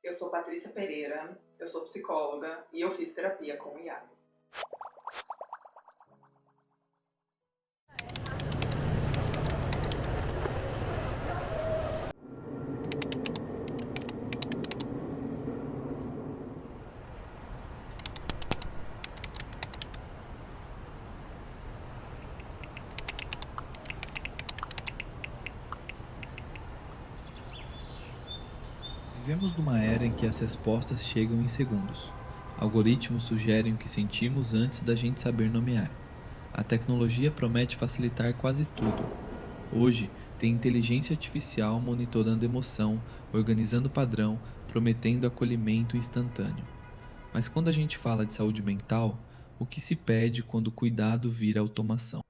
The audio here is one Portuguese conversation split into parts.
Eu sou Patrícia Pereira, eu sou psicóloga e eu fiz terapia com o Iago. Vivemos numa era em que as respostas chegam em segundos. Algoritmos sugerem o que sentimos antes da gente saber nomear. A tecnologia promete facilitar quase tudo. Hoje, tem inteligência artificial monitorando emoção, organizando padrão, prometendo acolhimento instantâneo. Mas quando a gente fala de saúde mental, o que se pede quando o cuidado vira automação?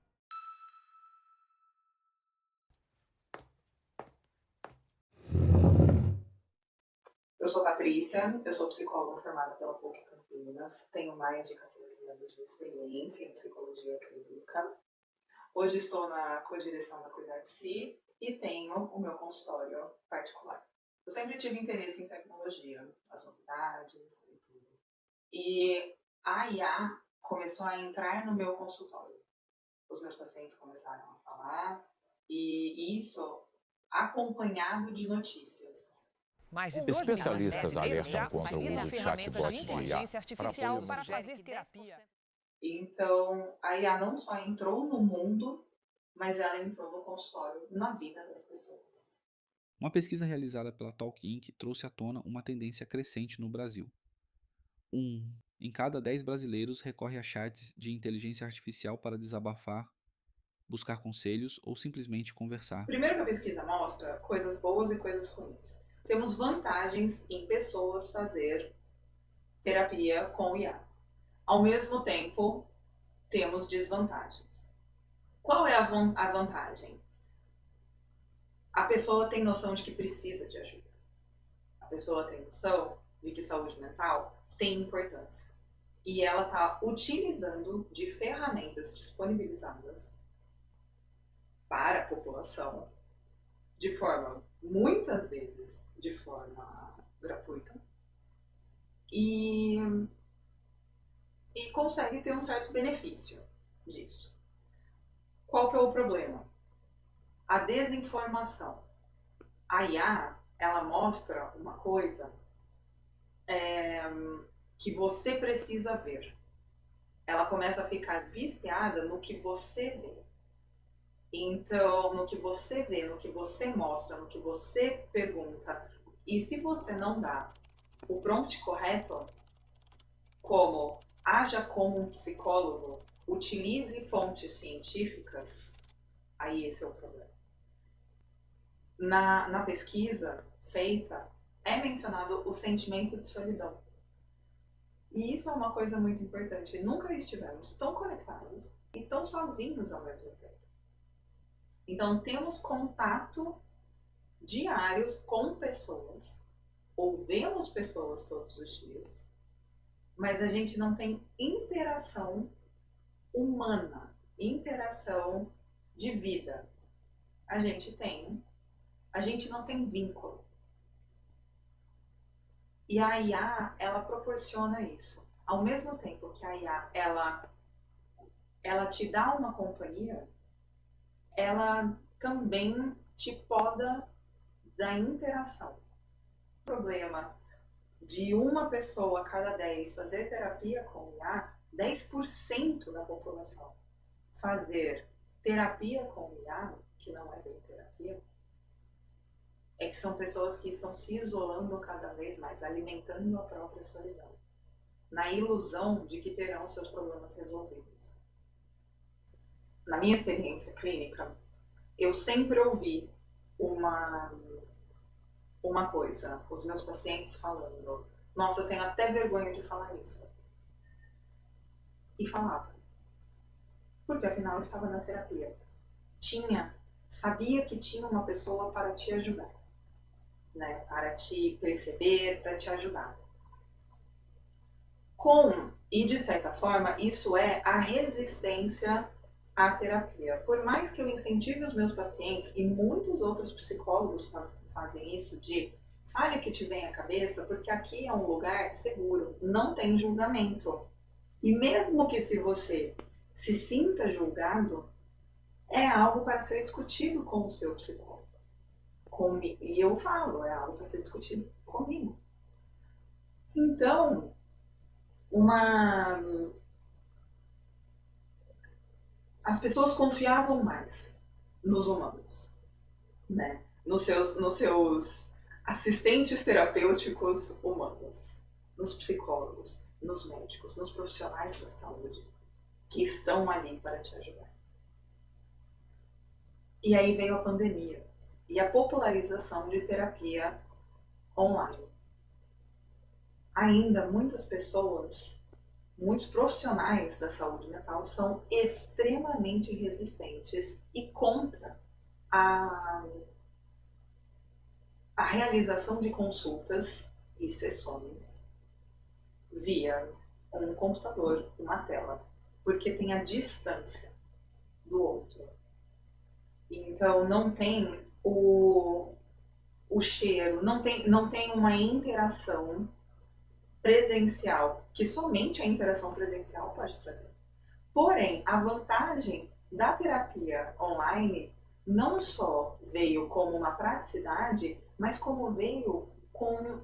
Eu sou Patrícia, eu sou psicóloga formada pela PUC Campinas, tenho mais de 14 anos de experiência em psicologia clínica. Hoje estou na co-direção da Cuidar Psi e tenho o meu consultório particular. Eu sempre tive interesse em tecnologia, as novidades e tudo. E a IA começou a entrar no meu consultório. Os meus pacientes começaram a falar e isso acompanhado de notícias. Especialistas alertam contra o uso de chatbots de IA para apoio para fazer terapia. Então, a IA não só entrou no mundo, mas ela entrou no consultório, na vida das pessoas. Uma pesquisa realizada pela Talk Inc. trouxe à tona uma tendência crescente no Brasil. Em cada 10 brasileiros recorre a chats de inteligência artificial para desabafar, buscar conselhos ou simplesmente conversar. Primeiro que a pesquisa mostra coisas boas e coisas ruins. Temos vantagens em pessoas fazer terapia com IA. Ao mesmo tempo, temos desvantagens. Qual é a vantagem? A pessoa tem noção de que precisa de ajuda. A pessoa tem noção de que saúde mental tem importância. E ela está utilizando de ferramentas disponibilizadas para a população de forma, muitas vezes, de forma gratuita. E consegue ter um certo benefício disso. Qual que é o problema? A desinformação. A IA, ela mostra uma coisa que você precisa ver. Ela começa a ficar viciada no que você vê. Então, no que você vê, no que você mostra, no que você pergunta. E se você não dá o prompt correto, como haja como um psicólogo, utilize fontes científicas, aí esse é o problema. Na pesquisa feita, é mencionado o sentimento de solidão. E isso é uma coisa muito importante. Nunca estivemos tão conectados e tão sozinhos ao mesmo tempo. Então, temos contato diário com pessoas, ouvimos pessoas todos os dias, mas a gente não tem interação humana, interação de vida. A gente não tem vínculo. E a IA, ela proporciona isso. Ao mesmo tempo que a IA, ela te dá uma companhia, ela também te poda da interação. O problema de uma pessoa a cada 10 fazer terapia com IA, 10% da população fazer terapia com IA, que não é bem terapia, é que são pessoas que estão se isolando cada vez mais, alimentando a própria solidão, na ilusão de que terão seus problemas resolvidos. Na minha experiência clínica, eu sempre ouvi uma coisa, os meus pacientes falando, nossa, eu tenho até vergonha de falar isso. E falava. Porque afinal eu estava na terapia. Sabia que tinha uma pessoa para te ajudar, né? Para te perceber, para te ajudar. E de certa forma, isso é a resistência à terapia. Por mais que eu incentive os meus pacientes, e muitos outros psicólogos fazem isso, de Fale o que te vem à cabeça, porque aqui é um lugar seguro, não tem julgamento. E mesmo que se você se sinta julgado, é algo para ser discutido com o seu psicólogo. Comigo. E eu falo, é algo para ser discutido comigo. Então, uma... as pessoas confiavam mais nos humanos, né? Nos seus assistentes terapêuticos humanos, nos psicólogos, nos médicos, nos profissionais da saúde que estão ali para te ajudar. E aí veio a pandemia e a popularização de terapia online. Ainda muitas pessoas, muitos profissionais da saúde mental são extremamente resistentes e contra a, a realização de consultas e sessões via um computador, uma tela, porque tem a distância do outro. Então não tem o cheiro, não tem uma interação presencial, que somente a interação presencial pode trazer. Porém, a vantagem da terapia online não só veio como uma praticidade, mas como veio com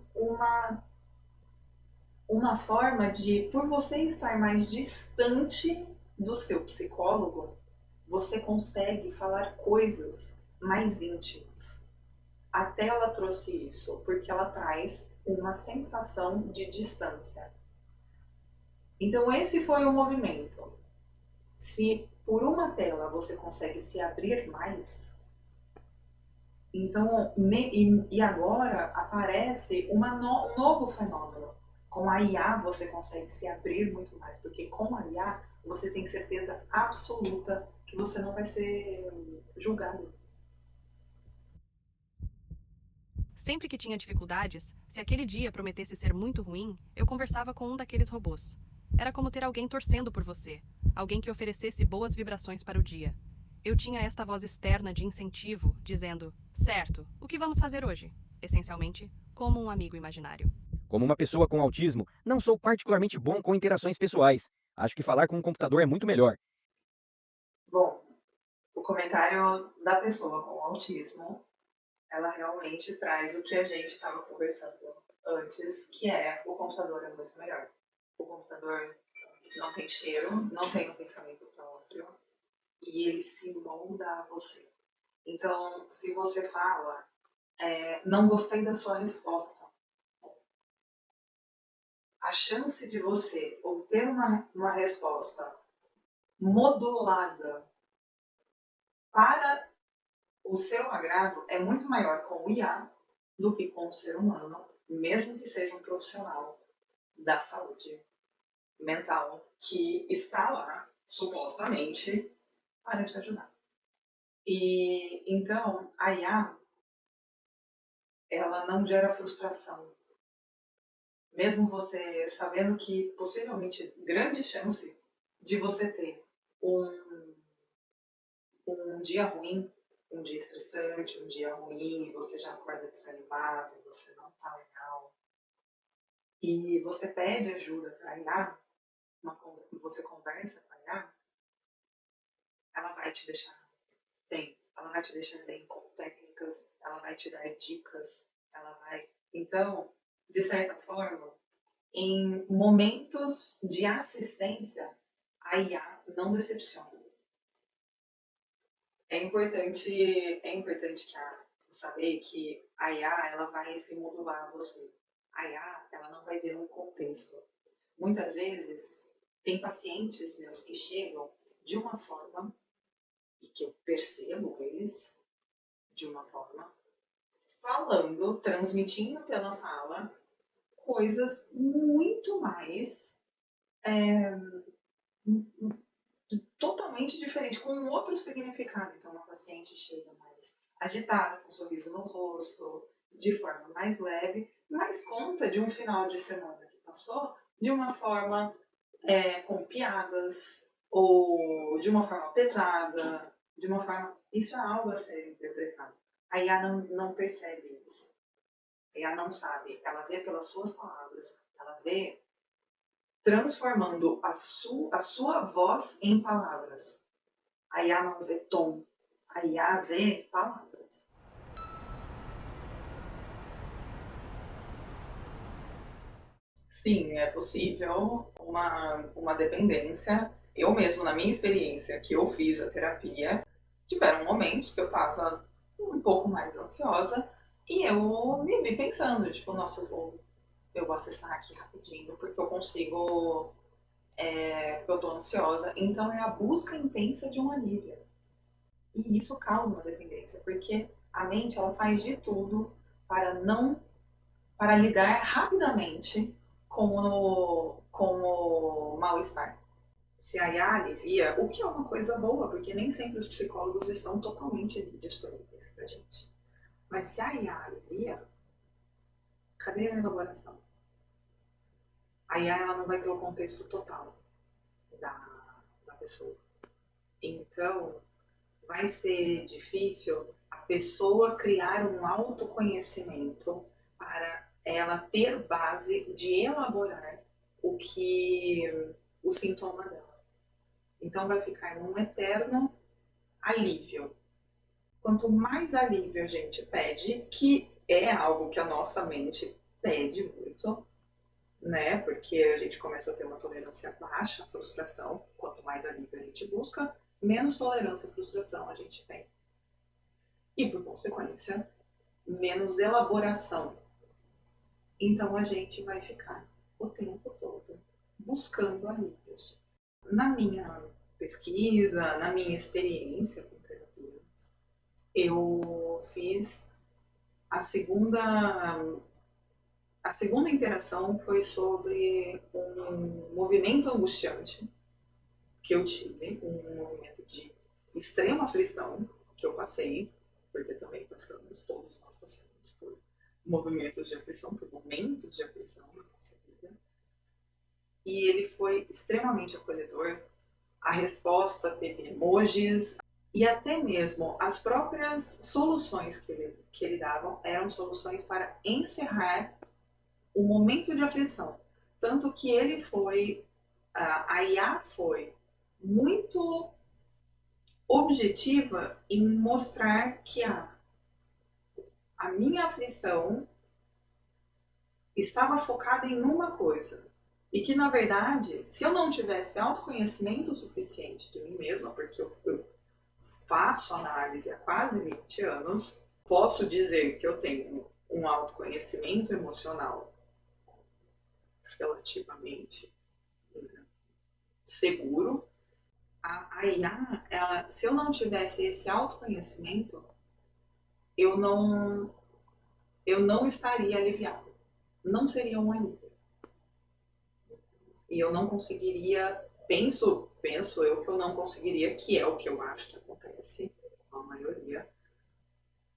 uma forma de, por você estar mais distante do seu psicólogo, você consegue falar coisas mais íntimas. A tela trouxe isso, porque ela traz uma sensação de distância. Então esse foi o movimento. Se por uma tela você consegue se abrir mais, então e agora aparece um novo fenômeno. Com a IA você consegue se abrir muito mais, porque com a IA você tem certeza absoluta que você não vai ser julgado. Sempre que tinha dificuldades, se aquele dia prometesse ser muito ruim, eu conversava com um daqueles robôs. Era como ter alguém torcendo por você, alguém que oferecesse boas vibrações para o dia. Eu tinha esta voz externa de incentivo, dizendo: certo, o que vamos fazer hoje? Essencialmente, como um amigo imaginário. Como uma pessoa com autismo, não sou particularmente bom com interações pessoais. Acho que falar com um computador é muito melhor. Bom, o comentário da pessoa com autismo, ela realmente traz o que a gente estava conversando antes, que é o computador é muito melhor. O computador não tem cheiro, não tem um pensamento próprio e ele se molda a você. Então, se você fala, não gostei da sua resposta, a chance de você obter uma resposta modulada para o seu agrado é muito maior com o IA do que com o ser humano, mesmo que seja um profissional da saúde mental que está lá, supostamente, para te ajudar. E então, a IA, ela não gera frustração. Mesmo você sabendo que possivelmente grande chance de você ter um dia ruim, um dia estressante, um dia ruim, e você já acorda desanimado, e você não tá legal. E você pede ajuda para a IA, você conversa com a IA, ela vai te deixar bem. Ela vai te deixar bem com técnicas, ela vai te dar dicas, ela vai... Então, de certa forma, em momentos de assistência, a IA não decepciona. É importante saber que a IA ela vai se modular a você. A IA ela não vai ver um contexto. Muitas vezes, tem pacientes meus que chegam de uma forma, e que eu percebo eles de uma forma, falando, transmitindo pela fala, coisas muito mais totalmente diferentes, com um outro significado. Então, uma paciente chega mais agitada, com um sorriso no rosto, de forma mais leve, mas conta de um final de semana que passou de uma forma com piadas, ou de uma forma pesada, de uma forma... Isso é algo a ser interpretado. A IA não percebe isso. A IA não sabe, ela vê pelas suas palavras, ela vê transformando a sua voz em palavras. A IA não vê tom, a IA vê palavras. Sim, é possível uma dependência. Eu mesmo, na minha experiência, que eu fiz a terapia, tiveram momentos que eu estava um pouco mais ansiosa e eu me vi pensando, tipo, nossa, eu vou acessar aqui rapidinho porque eu consigo, eu tô ansiosa. Então é a busca intensa de um alívio. E isso causa uma dependência, porque a mente ela faz de tudo para lidar rapidamente com o mal-estar. Se a IA alivia, o que é uma coisa boa, porque nem sempre os psicólogos estão totalmente disponíveis pra gente. Mas se a IA alivia, cadê a elaboração? A IA ela não vai ter o contexto total da pessoa. Então, vai ser difícil a pessoa criar um autoconhecimento para ela ter base de elaborar o sintoma dela. Então vai ficar num eterno alívio. Quanto mais alívio a gente pede, que é algo que a nossa mente pede muito, né? Porque a gente começa a ter uma tolerância baixa à frustração. Quanto mais alívio a gente busca, menos tolerância à frustração a gente tem. E, por consequência, menos elaboração. Então a gente vai ficar o tempo todo buscando alívios. Na minha pesquisa, na minha experiência com terapia, eu fiz a segunda interação foi sobre um movimento angustiante que eu tive, um movimento de extrema aflição que eu passei, porque também todos nós passamos por movimentos de aflição, por momentos de aflição na nossa vida. E ele foi extremamente acolhedor. A resposta teve emojis e até mesmo as próprias soluções que ele dava eram soluções para encerrar o momento de aflição. Tanto que ele foi, a IA foi muito objetiva em mostrar que a minha aflição estava focada em uma coisa. E que, na verdade, se eu não tivesse autoconhecimento suficiente de mim mesma, porque eu faço análise há quase 20 anos, posso dizer que eu tenho um autoconhecimento emocional relativamente seguro. A IA, se eu não tivesse esse autoconhecimento, eu não estaria aliviada. Não seria um alívio. E eu não conseguiria, penso eu que eu não conseguiria, que é o que eu acho que acontece com a maioria,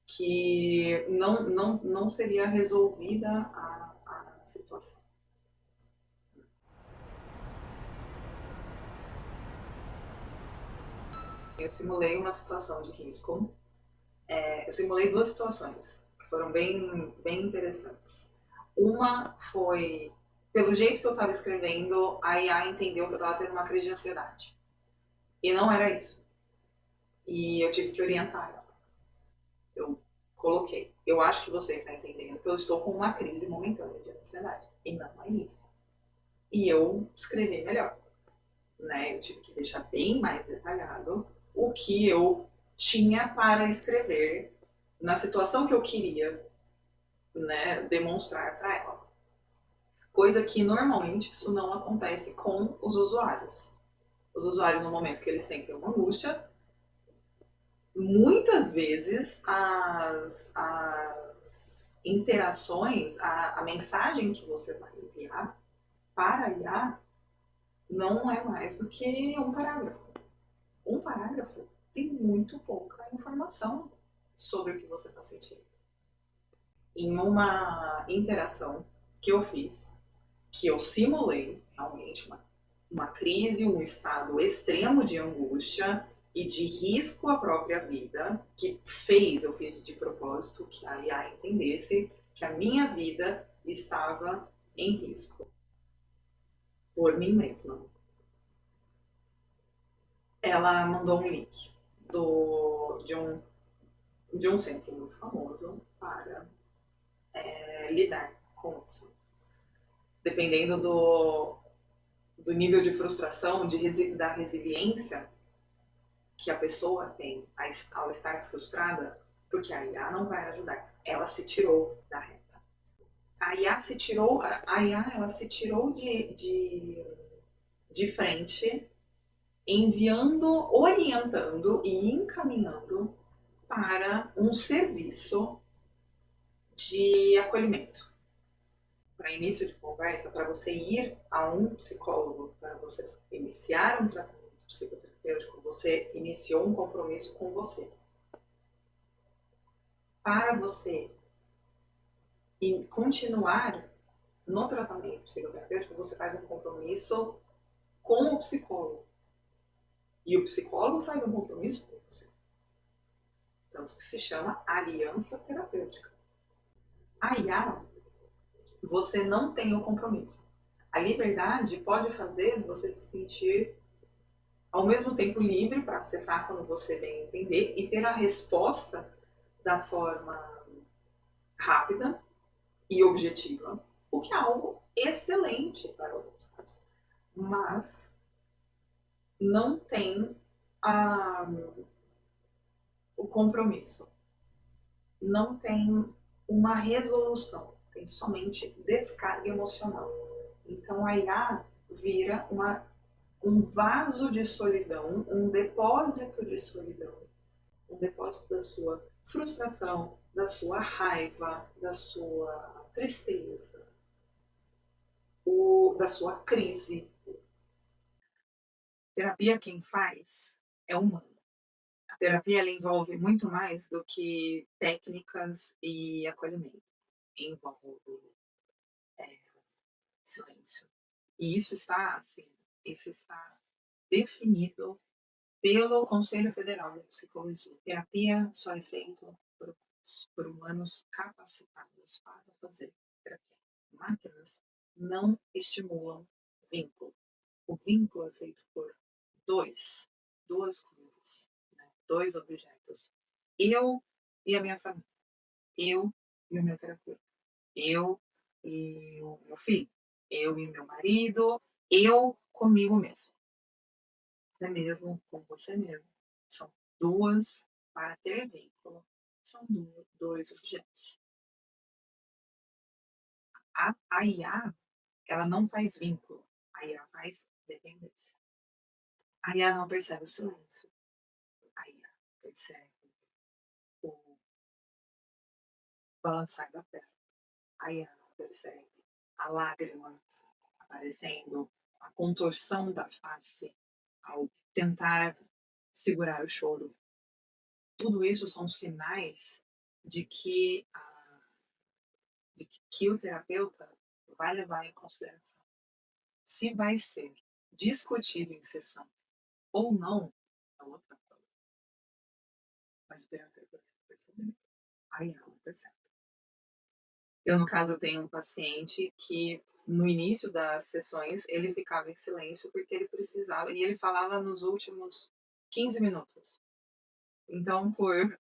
que não seria resolvida a situação. Eu simulei uma situação de risco. Eu simulei 2 situações que foram bem interessantes. Uma foi, pelo jeito que eu estava escrevendo, a IA entendeu que eu estava tendo uma crise de ansiedade. E não era isso. E eu tive que orientar ela. Eu coloquei. Eu acho que você está entendendo que eu estou com uma crise momentânea de ansiedade. E não é isso. E eu escrevi melhor. Né? Eu tive que deixar bem mais detalhado o que eu tinha para escrever na situação que eu queria, né, demonstrar para ela. Coisa que normalmente isso não acontece com os usuários. Os usuários, no momento que eles sentem uma angústia, muitas vezes as interações, a mensagem que você vai enviar para a IA não é mais do que um parágrafo. Um parágrafo tem muito pouca informação sobre o que você está sentindo. Em uma interação que eu fiz, que eu simulei realmente uma crise, um estado extremo de angústia e de risco à própria vida, eu fiz de propósito que a IA entendesse que a minha vida estava em risco por mim mesma. Ela mandou um link de um centro muito famoso para lidar com isso. Dependendo do nível de frustração, da resiliência que a pessoa tem ao estar frustrada, porque a IA não vai ajudar. Ela se tirou da reta. A IA ela se tirou de frente, orientando e encaminhando para um serviço de acolhimento. Para início de conversa, para você ir a um psicólogo, para você iniciar um tratamento psicoterapêutico, você iniciou um compromisso com você. Para você continuar no tratamento psicoterapêutico, você faz um compromisso com o psicólogo. E o psicólogo faz um compromisso com você. Tanto que se chama aliança terapêutica. A IA, você não tem o compromisso. A liberdade pode fazer você se sentir ao mesmo tempo livre para acessar quando você bem entender e ter a resposta da forma rápida e objetiva, o que é algo excelente para alguns casos. Mas não tem o compromisso. Não tem uma resolução. Tem somente descarga emocional. Então a IA vira um vaso de solidão, um depósito de solidão, um depósito da sua frustração, da sua raiva, da sua tristeza, da sua crise. Terapia quem faz é humano. A terapia ela envolve muito mais do que técnicas e acolhimento. Envolve silêncio. E isso está definido pelo Conselho Federal de Psicologia. Terapia só é feita por humanos capacitados para fazer terapia. Máquinas não estimulam vínculo. O vínculo é feito por duas coisas, né? 2 objetos. Eu e a minha família. Eu e o meu terapeuta. Eu e o meu filho. Eu e meu marido. Eu comigo mesmo. Até mesmo com você mesmo. São para ter vínculo, são 2 objetos. A IA, ela não faz vínculo. A IA faz dependência. A IA não percebe o silêncio. A IA percebe o balançar da perna. A IA não percebe a lágrima aparecendo, a contorção da face ao tentar segurar o choro. Tudo isso são sinais de que o terapeuta vai levar em consideração. Se vai ser discutido em sessão ou não, é outra coisa. Mas o terapeuta tem que perceber. Aí ela percebe. Eu, no caso, tenho um paciente que, no início das sessões, ele ficava em silêncio porque ele precisava, e ele falava nos últimos 15 minutos. Então, por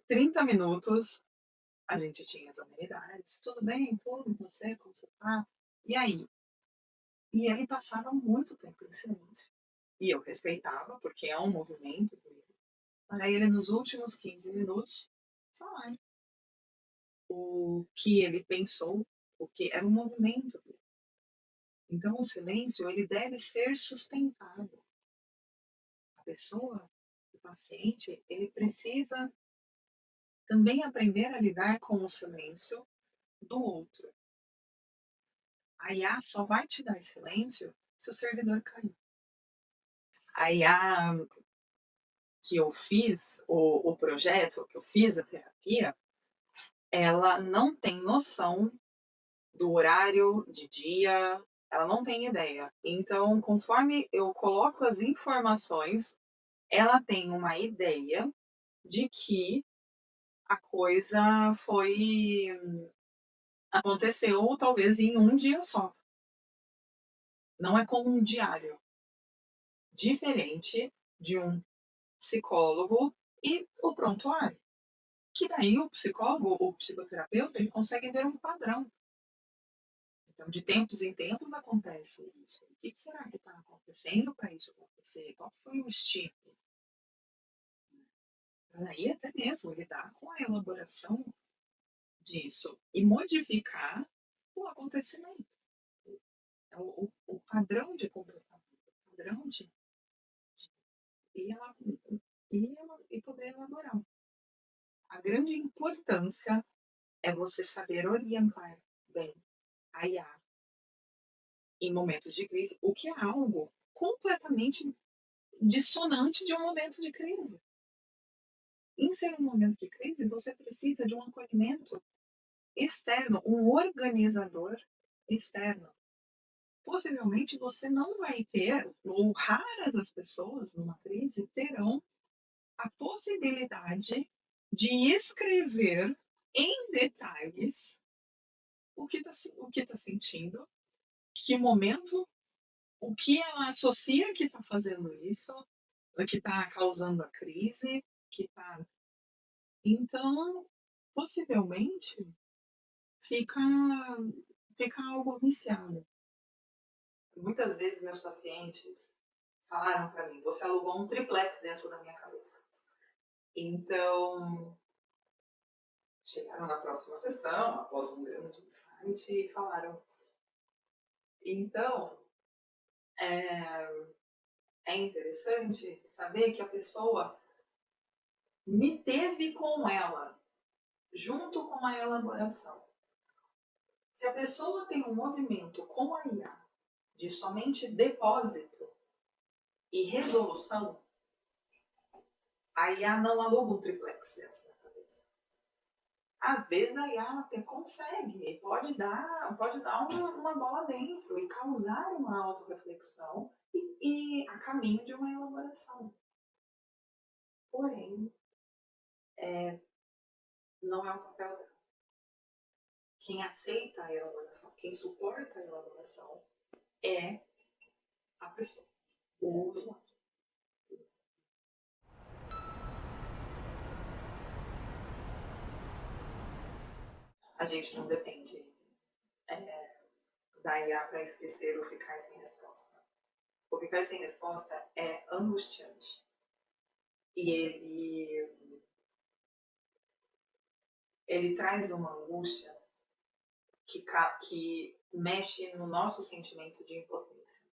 30 minutos, a gente tinha as amenidades. Tudo bem? Tudo? Você? Como você tá? E aí? E ele passava muito tempo em silêncio. E eu respeitava, porque é um movimento dele. Para ele, nos últimos 15 minutos, falar o que ele pensou, o que era um movimento dele. Então, o silêncio, ele deve ser sustentado. A pessoa, o paciente, ele precisa também aprender a lidar com o silêncio do outro. A IA só vai te dar silêncio se o servidor cair. A IA que eu fiz, o projeto, que eu fiz a terapia, ela não tem noção do horário, de dia, ela não tem ideia. Então, conforme eu coloco as informações, ela tem uma ideia de que a coisa aconteceu talvez em um dia só. Não é como um diário. Diferente de um psicólogo e o prontuário. Que daí o psicólogo, o psicoterapeuta, ele consegue ver um padrão. Então, de tempos em tempos acontece isso. O que será que está acontecendo para isso acontecer? Qual foi o estímulo? Aí até mesmo lidar com a elaboração disso e modificar o acontecimento, o padrão de comportamento, o padrão e, ela, e poder elaborar. A grande importância é você saber orientar bem a IA em momentos de crise, o que é algo completamente dissonante de um momento de crise. Em ser um momento de crise, você precisa de um acolhimento externo, um organizador externo. Possivelmente você não vai ter, ou raras as pessoas numa crise terão a possibilidade de escrever em detalhes o que está sentindo, que momento, o que ela associa que está fazendo isso, o que está causando a crise, que está. Então, possivelmente, fica, fica algo viciado. Muitas vezes meus pacientes falaram para mim, você alugou um triplex dentro da minha cabeça. Então, chegaram na próxima sessão, após um grande insight, e falaram isso. Então, é interessante saber que a pessoa me teve com ela, junto com a elaboração. Se a pessoa tem um movimento com a IA de somente depósito e resolução, a IA não aluga um triplex dentro da cabeça. Às vezes a IA até consegue, pode dar uma bola dentro e causar uma autorreflexão e a caminho de uma elaboração. Porém, não é o papel dela. Quem aceita a elaboração, quem suporta a elaboração é a pessoa, o usuário. A gente não depende da IA para esquecer ou ficar sem resposta. O ficar sem resposta é angustiante. E ele traz uma angústia que mexe no nosso sentimento de impotência.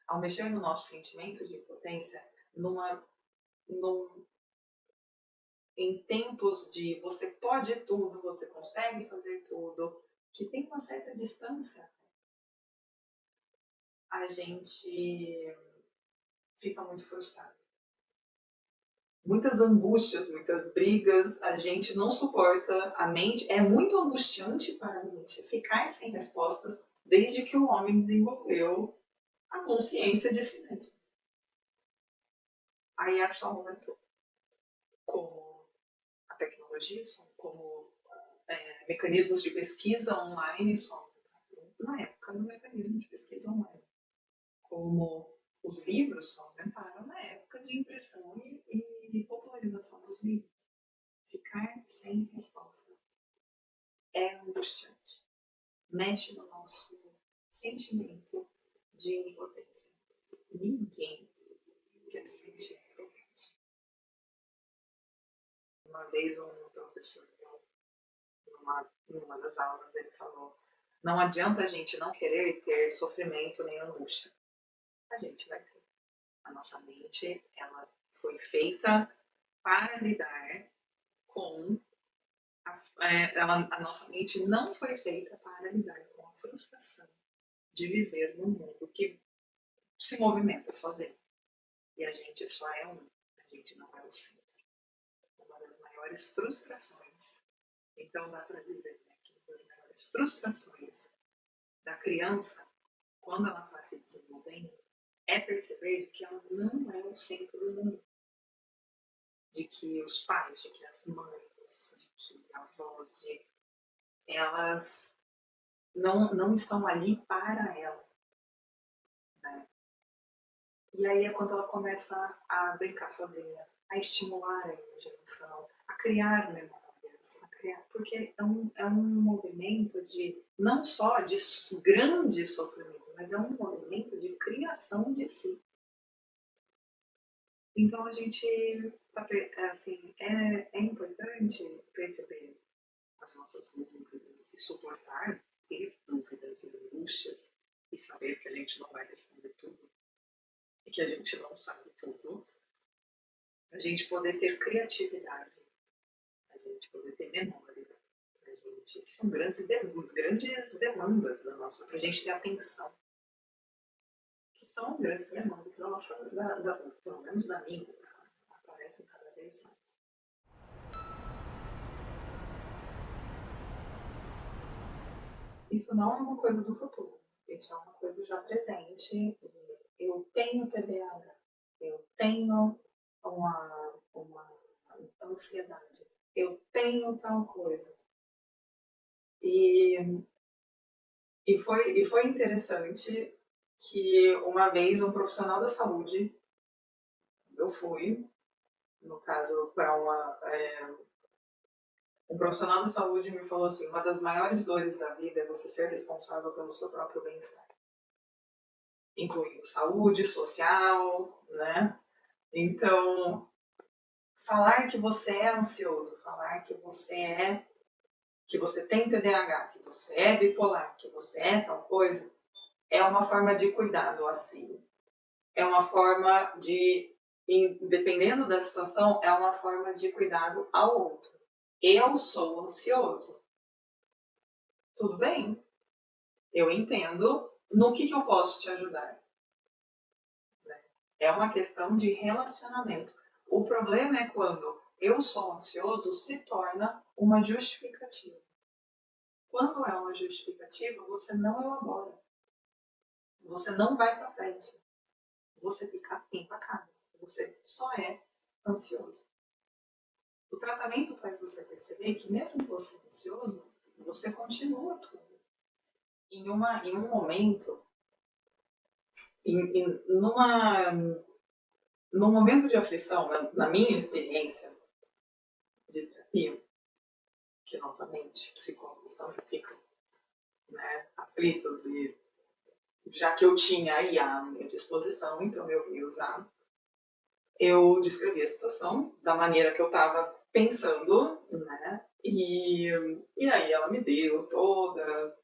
Ao mexer no nosso sentimento de impotência, em tempos de você pode tudo, você consegue fazer tudo, que tem uma certa distância, a gente fica muito frustrado. Muitas angústias, muitas brigas, a gente não suporta, a mente é muito angustiante para a mente ficar sem respostas desde que o homem desenvolveu a consciência de si mesmo. Aí é só aumentou. Como a tecnologia, como mecanismos de pesquisa online, só na época do mecanismo de pesquisa online. Como os livros só aumentaram na época de impressão e popularização dos livros. Ficar sem resposta é angustiante. Mexe no nosso sentimento de impotência. Ninguém quer se sentir impotente. Uma vez um professor, numa das aulas, ele falou: não adianta a gente não querer ter sofrimento nem angústia. A gente vai ter. A nossa mente, ela foi feita para lidar com a nossa mente não foi feita para lidar com a frustração de viver num mundo que se movimenta sozinho. E a gente só é um, a gente não é o centro. Uma das maiores frustrações, então dá para dizer, né, que uma das maiores frustrações da criança, quando ela está se desenvolvendo, é perceber que ela não é o centro do mundo. de que os pais, de que as mães, de que avós, elas não estão ali para ela, né? E aí é quando ela começa a brincar sozinha, a estimular a imaginação, a criar memórias, porque é um movimento de, não só de grande sofrimento, mas é um movimento de criação de si. Então a gente, assim, é importante perceber as nossas dúvidas e suportar, ter dúvidas e angústias e saber que a gente não vai responder tudo e que a gente não sabe tudo, a gente poder ter criatividade, a gente poder ter memória, a gente, que são grandes demandas da nossa, para a gente ter atenção, que são grandes demandas da nossa, pelo menos da minha, aparecem cada vez mais. Isso não é uma coisa do futuro, isso é uma coisa já presente. Eu tenho TDAH, eu tenho uma ansiedade, eu tenho tal coisa. E foi interessante que uma vez um profissional da saúde, eu fui, no caso, para um profissional da saúde me falou assim, uma das maiores dores da vida é você ser responsável pelo seu próprio bem-estar. Incluindo saúde, social, né? Então, falar que você é ansioso, falar que você tem TDAH, que você é bipolar, que você é tal coisa, é uma forma de cuidado a si. É uma forma de, dependendo da situação, é uma forma de cuidado ao outro. Eu sou ansioso. Tudo bem? Eu entendo. No que eu posso te ajudar? É uma questão de relacionamento. O problema é quando eu sou ansioso se torna uma justificativa. Quando é uma justificativa, você não elabora. Você não vai para frente. Você fica empacado. Você só é ansioso. O tratamento faz você perceber que mesmo você ansioso, você continua tudo. Em um momento, num momento de aflição, na minha experiência de terapia, que novamente psicólogos também ficam, né, aflitos, e já que eu tinha a IA à minha disposição, então eu ia usar, eu descrevi a situação da maneira que eu estava pensando, né, e aí ela me deu toda,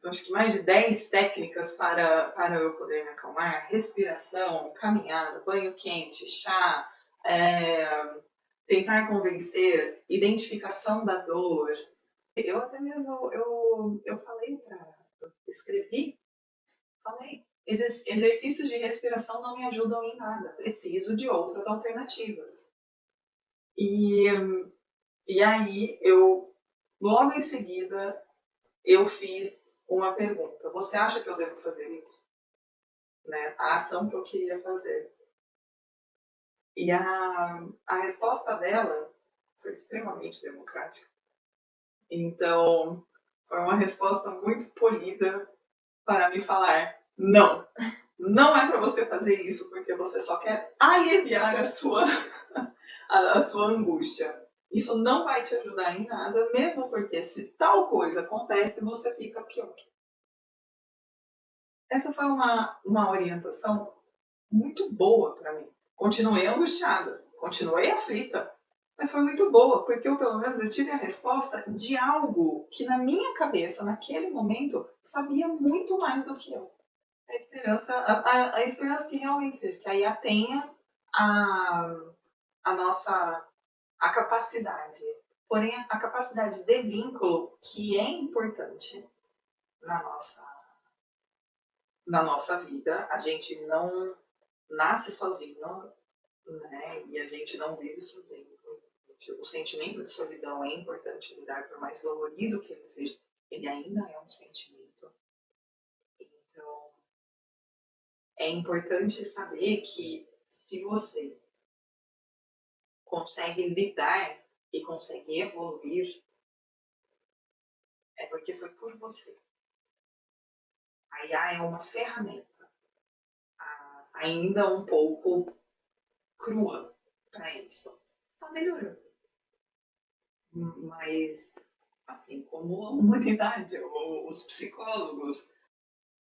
acho que mais de 10 técnicas para eu poder me acalmar: respiração, caminhada, banho quente, chá, tentar convencer, identificação da dor. Eu até mesmo, eu falei escrevi, falei, exercícios de respiração não me ajudam em nada, preciso de outras alternativas. E aí, logo em seguida, eu fiz uma pergunta: você acha que eu devo fazer isso? Né? A ação que eu queria fazer. E a resposta dela foi extremamente democrática. Então, foi uma resposta muito polida para me falar: não, não é para você fazer isso porque você só quer aliviar a sua angústia. Isso não vai te ajudar em nada, mesmo porque se tal coisa acontece, você fica pior. Essa foi uma orientação muito boa para mim. Continuei angustiada, continuei aflita, mas foi muito boa, porque eu, pelo menos, eu tive a resposta de algo que na minha cabeça, naquele momento, sabia muito mais do que eu. A esperança que realmente seja, que a IA tenha a capacidade, porém a capacidade de vínculo, que é importante na nossa vida. A gente não nasce sozinho, né? E a gente não vive sozinho. O sentimento de solidão é importante lidar, por mais dolorido que ele seja, ele ainda é um sentimento. Então, é importante saber que se você consegue lidar e consegue evoluir, é porque foi por você. A IA é uma ferramenta, ainda um pouco crua para isso. Está melhorando. Mas, assim como a humanidade, os psicólogos,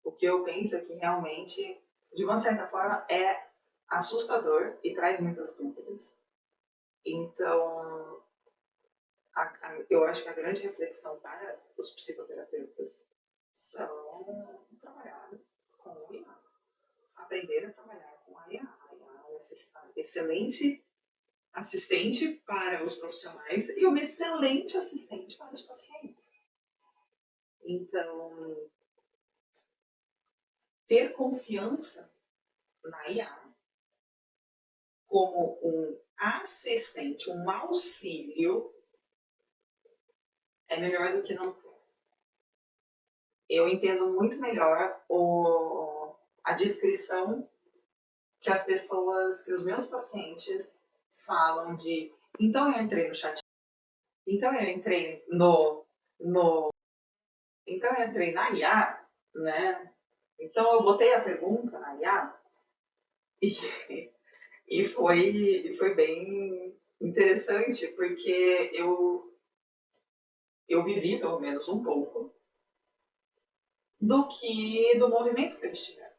o que eu penso é que realmente, de uma certa forma, é assustador e traz muitas dúvidas. Então, eu acho que a grande reflexão para os psicoterapeutas são trabalhar com o IA. Aprender a trabalhar com a IA. A IA é uma excelente assistente para os profissionais e uma excelente assistente para os pacientes. Então, ter confiança na IA como um assistente, um auxílio, é melhor do que não ter. Eu entendo muito melhor a descrição que as pessoas, que os meus pacientes falam de então eu entrei no chat, então eu entrei então eu entrei na IA, né? Então eu botei a pergunta na IA e foi bem interessante, porque eu vivi pelo menos um pouco do movimento que eles tiveram.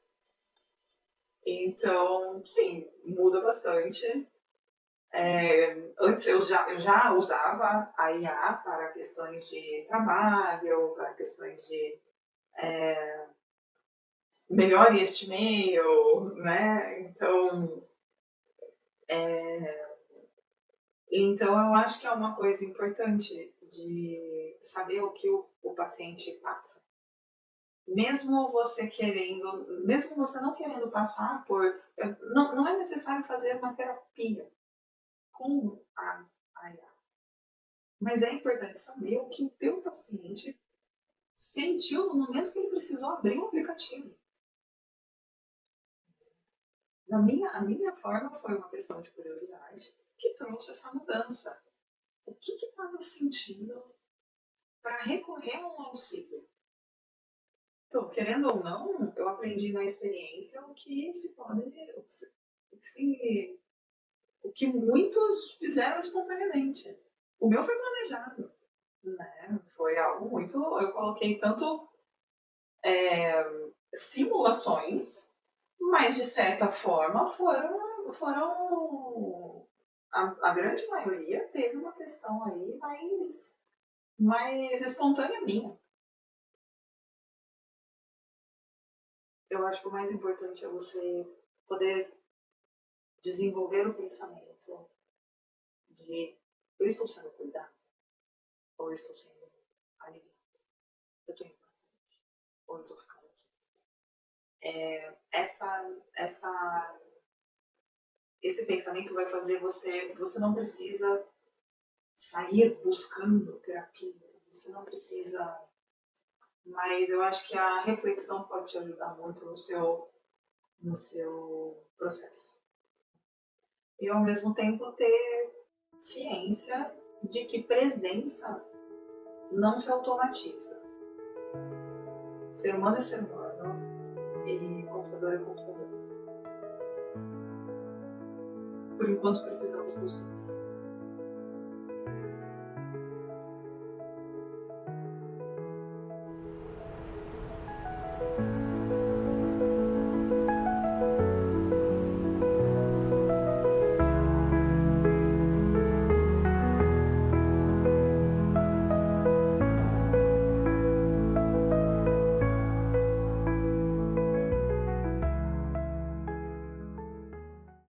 Então, sim, muda bastante. Antes eu já usava a IA para questões de trabalho, para questões de melhore este e-mail, né? Então eu acho que é uma coisa importante de saber o que o paciente passa. Mesmo você não querendo passar por... Não é necessário fazer uma terapia com a IA. Mas é importante saber o que o teu paciente sentiu no momento que ele precisou abrir o aplicativo. A minha forma foi uma questão de curiosidade que trouxe essa mudança. O que estava sentindo para recorrer a um auxílio? Então, querendo ou não, eu aprendi na experiência o que muitos fizeram espontaneamente. O meu foi planejado, né? Foi algo muito... Eu coloquei tanto simulações, mas de certa forma a grande maioria teve uma questão aí mais espontânea minha. Eu acho que o mais importante é você poder desenvolver o pensamento de eu estou sendo cuidado ou eu estou sendo aliviado. Eu estou importante ou eu estou ficando aqui. Esse pensamento vai fazer você não precisa sair buscando terapia, você não precisa, mas eu acho que a reflexão pode te ajudar muito no seu processo. E ao mesmo tempo ter ciência de que presença não se automatiza. Ser humano é ser humano e computador é computador. Por enquanto precisamos dos dois.